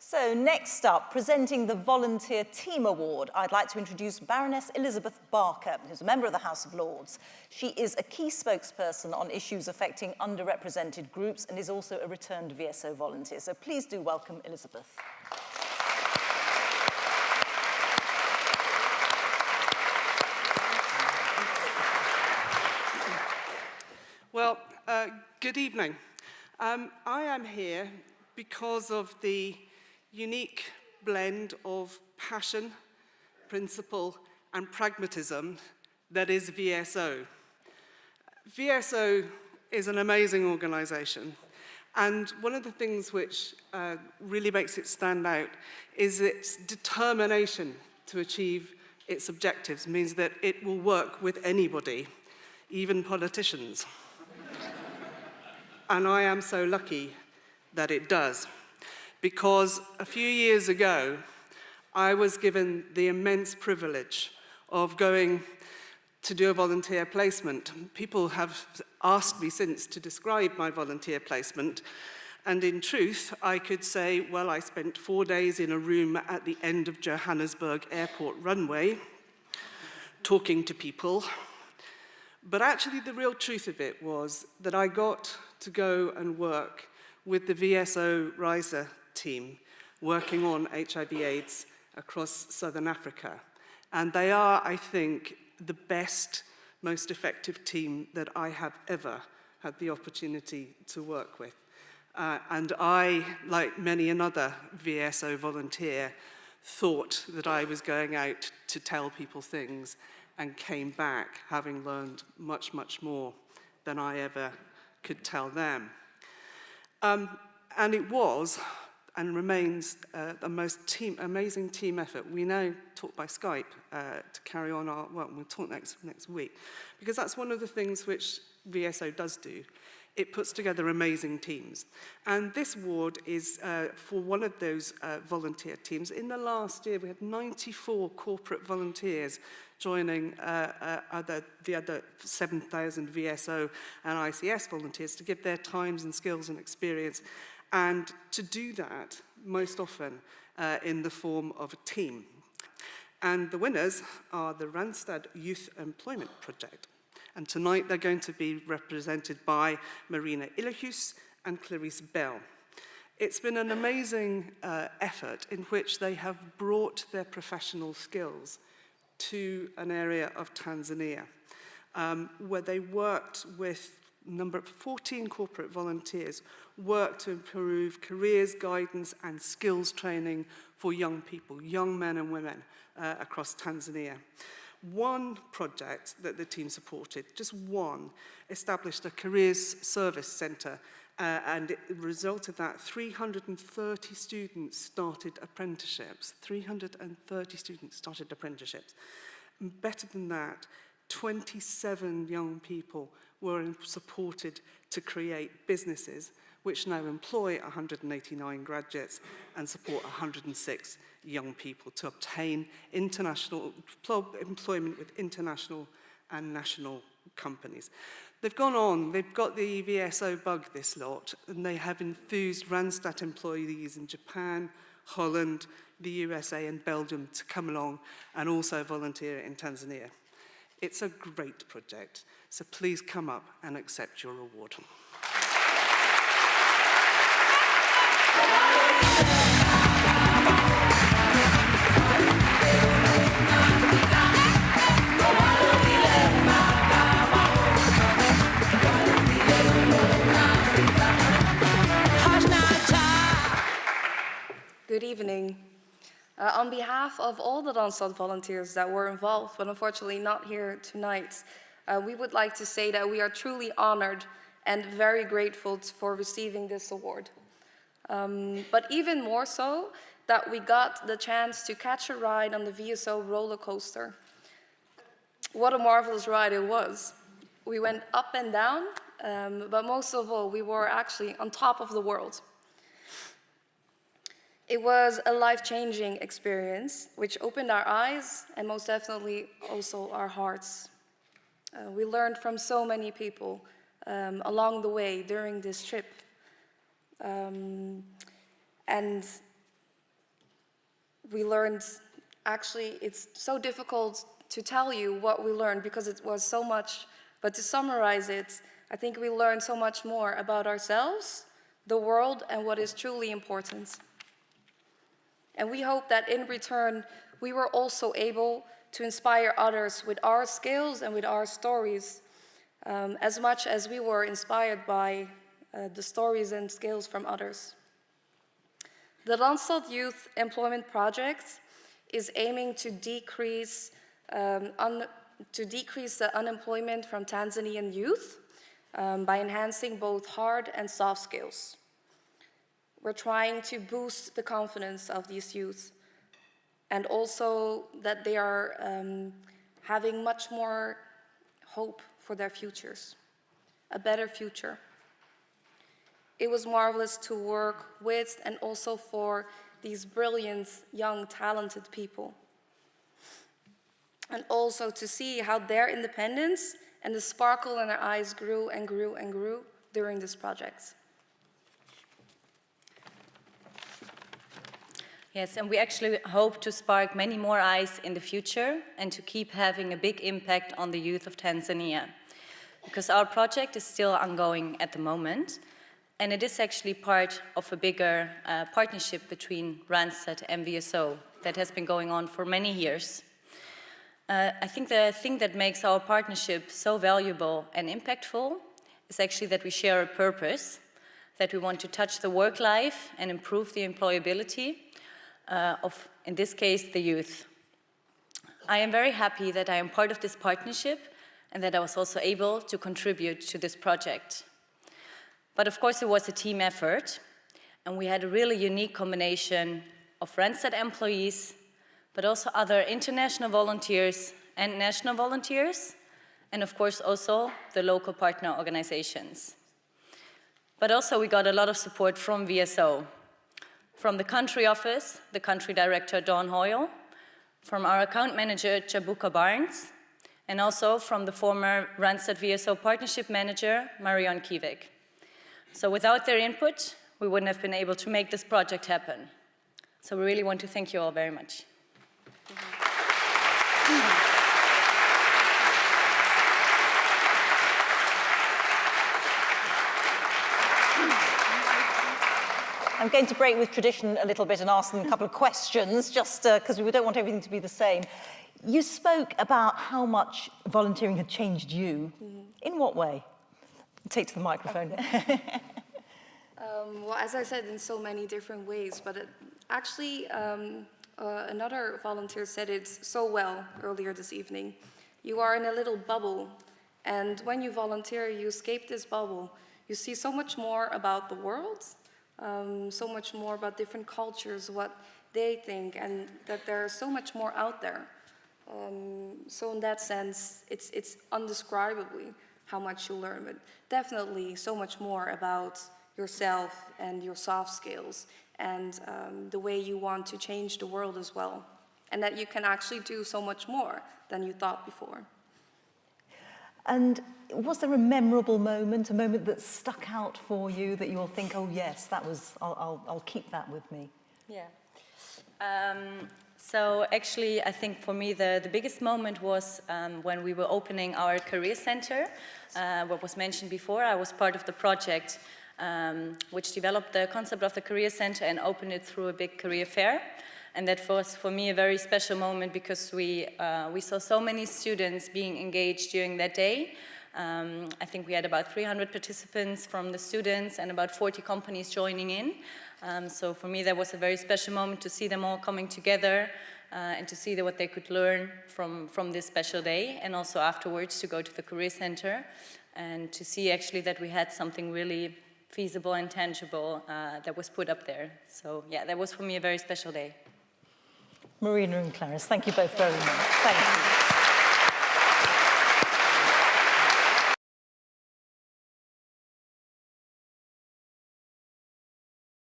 So next up, presenting the Volunteer Team Award, I'd like to introduce Baroness Elizabeth Barker, who's a member of the House of Lords. She is a key spokesperson on issues affecting underrepresented groups and is also a returned VSO volunteer. So please do welcome Elizabeth. Well, good evening. I am here because of the unique blend of passion, principle, and pragmatism that is VSO. VSO is an amazing organisation, and one of the things which really makes it stand out is its determination to achieve its objectives. It means that it will work with anybody, even politicians. And I am so lucky that it does, because a few years ago, I was given the immense privilege of going to do a volunteer placement. People have asked me since to describe my volunteer placement, and in truth, I could say, well, I spent 4 days in a room at the end of Johannesburg Airport runway, talking to people. But actually, the real truth of it was that I got to go and work with the VSO RISA team working on HIV/AIDS across Southern Africa. And they are, I think, the best, most effective team that I have ever had the opportunity to work with. And I, like many another VSO volunteer, thought that I was going out to tell people things and came back having learned much, much more than I ever could tell them. And it was and remains the most amazing team effort. We now talk by Skype to carry on our, well, we'll talk next week, because that's one of the things which VSO does do. It puts together amazing teams. And this award is for one of those volunteer teams. In the last year, we had 94 corporate volunteers joining the other 7,000 VSO and ICS volunteers to give their times and skills and experience, and to do that most often in the form of a team. And the winners are the Randstad Youth Employment Project. And tonight they're going to be represented by Marina Illichus and Clarice Bell. It's been an amazing effort in which they have brought their professional skills to an area of Tanzania, where they worked with a number of 14 corporate volunteers, worked to improve careers, guidance, and skills training for young people, young men and women across Tanzania. One project that the team supported, just one, established a careers service centre, and as a result of that, 330 students started apprenticeships. 330 students started apprenticeships. And better than that, 27 young people were supported to create businesses which now employ 189 graduates and support 106 young people to obtain international employment with international and national companies. They've gone on, they've got the VSO bug, this lot, and they have enthused Randstad employees in Japan, Holland, the USA and Belgium to come along and also volunteer in Tanzania. It's a great project, so please come up and accept your award. Good evening. On behalf of all the Randstad volunteers that were involved, but unfortunately not here tonight, we would like to say that we are truly honored and very grateful for receiving this award. But even more so, that we got the chance to catch a ride on the VSO roller coaster. What a marvelous ride it was. We went up and down, but most of all, we were actually on top of the world. It was a life-changing experience, which opened our eyes and most definitely also our hearts. We learned from so many people along the way during this trip. And we learned, actually, it's so difficult to tell you what we learned because it was so much, but to summarize it, I think we learned so much more about ourselves, the world, and what is truly important. And we hope that in return, we were also able to inspire others with our skills and with our stories, as much as we were inspired by the stories and skills from others. The Randstad Youth Employment Project is aiming to decrease the unemployment from Tanzanian youth by enhancing both hard and soft skills. We're trying to boost the confidence of these youth and also that they are having much more hope for their futures, a better future. It was marvelous to work with and also for these brilliant, young, talented people. And also to see how their independence and the sparkle in their eyes grew and grew and grew during this project. Yes, and we actually hope to spark many more eyes in the future and to keep having a big impact on the youth of Tanzania. Because our project is still ongoing at the moment, and it is actually part of a bigger partnership between Randstad and VSO that has been going on for many years. I think the thing that makes our partnership so valuable and impactful is actually that we share a purpose, that we want to touch the work life and improve the employability of, in this case, the youth. I am very happy that I am part of this partnership and that I was also able to contribute to this project. But of course, it was a team effort, and we had a really unique combination of Randstad employees, but also other international volunteers and national volunteers, and of course also the local partner organizations. But also we got a lot of support from VSO, from the country office, the country director Dawn Hoyle, from our account manager Chabuka Barnes, and also from the former Randstad VSO partnership manager Marion Kivik. So without their input, we wouldn't have been able to make this project happen. So we really want to thank you all very much. I'm going to break with tradition a little bit and ask them a couple of questions, just because we don't want everything to be the same. You spoke about how much volunteering had changed you. In what way? Take to the microphone. Well, as I said, in so many different ways, but actually another volunteer said it so well earlier this evening. You are in a little bubble, and when you volunteer, you escape this bubble. You see so much more about the world, so much more about different cultures, what they think, and that there's so much more out there. So in that sense, it's undescribably how much you learn, but definitely so much more about yourself and your soft skills and the way you want to change the world as well. And that you can actually do so much more than you thought before. And was there a memorable moment, a moment that stuck out for you that you'll think, oh yes, that was, I'll keep that with me? Yeah. So actually, I think for me the biggest moment was when we were opening our career center. What was mentioned before, I was part of the project which developed the concept of the career center and opened it through a big career fair. And that was for me a very special moment because we saw so many students being engaged during that day. I think we had about 300 participants from the students and about 40 companies joining in. So for me that was a very special moment to see them all coming together and to see what they could learn from this special day, and also afterwards to go to the career center and to see actually that we had something really feasible and tangible that was put up there. So yeah, that was for me a very special day. Marina and Clarence, thank you both very much. Thank you.